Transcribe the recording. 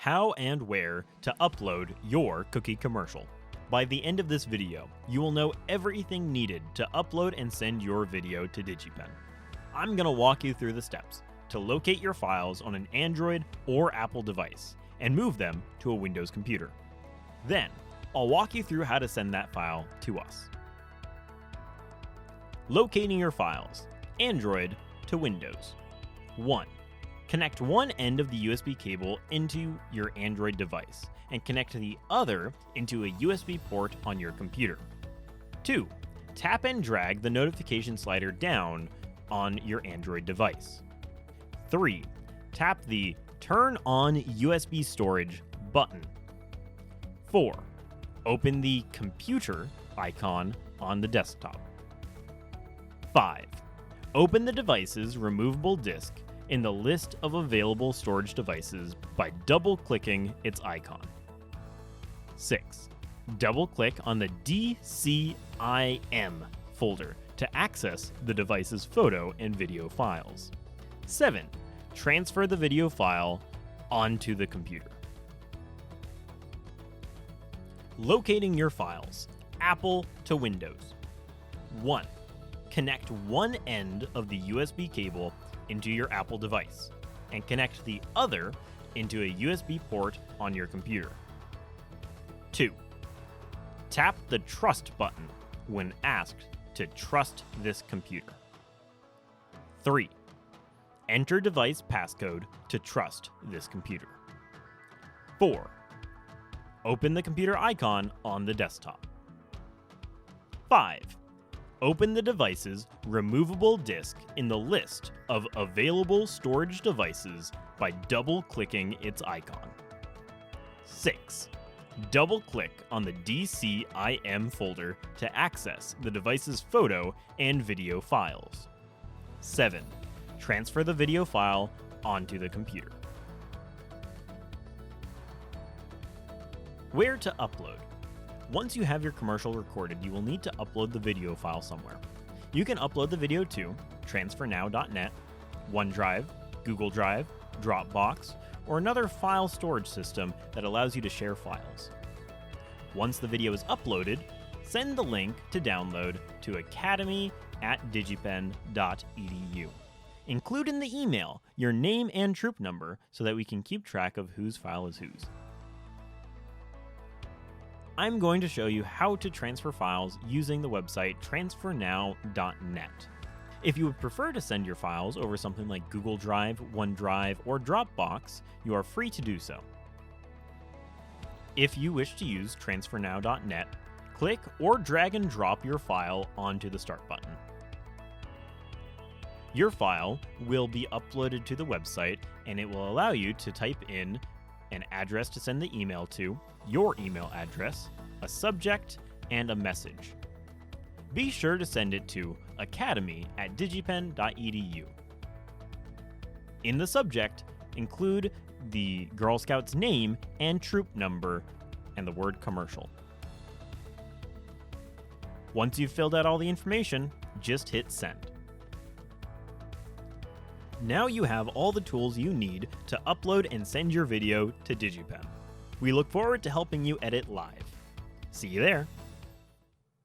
how and where to upload your cookie commercial. By the end of this video, you will know everything needed to upload and send your video to DigiPen. I'm going to walk you through the steps to locate your files on an Android or Apple device and move them to a Windows computer. Then, I'll walk you through how to send that file to us. Locating your files, Android to Windows. 1. Connect one end of the USB cable into your Android device and connect the other into a USB port on your computer. 2. Tap and drag the notification slider down on your Android device. 3. Tap the Turn on USB Storage button. 4. Open the Computer icon on the desktop. 5. Open the device's removable disk in the list of available storage devices by double-clicking its icon. 6. Double-click on the DCIM folder to access the device's photo and video files. 7. Transfer the video file onto the computer. Locating your files, Apple to Windows. 1. Connect one end of the USB cable into your Apple device and connect the other into a USB port on your computer. 2. Tap the Trust button when asked to trust this computer. 3. Enter device passcode to trust this computer. 4. Open the computer icon on the desktop. 5. Open the device's removable disk in the list of available storage devices by double-clicking its icon. 6. Double-click on the DCIM folder to access the device's photo and video files. 7. Transfer the video file onto the computer. Where to upload? Once you have your commercial recorded, you will need to upload the video file somewhere. You can upload the video to transfernow.net, OneDrive, Google Drive, Dropbox, or another file storage system that allows you to share files. Once the video is uploaded, send the link to download to academy@digipen.edu. Include in the email your name and troop number so that we can keep track of whose file is whose. I'm going to show you how to transfer files using the website transfernow.net. If you would prefer to send your files over something like Google Drive, OneDrive, or Dropbox, you are free to do so. If you wish to use transfernow.net, click or drag and drop your file onto the Start button. Your file will be uploaded to the website, and it will allow you to type in an address to send the email to, your email address, a subject, and a message. Be sure to send it to academy@digipen.edu. In the subject, include the Girl Scout's name and troop number and the word commercial. Once you've filled out all the information, just hit send. Now you have all the tools you need to upload and send your video to DigiPen. We look forward to helping you edit live. See you there!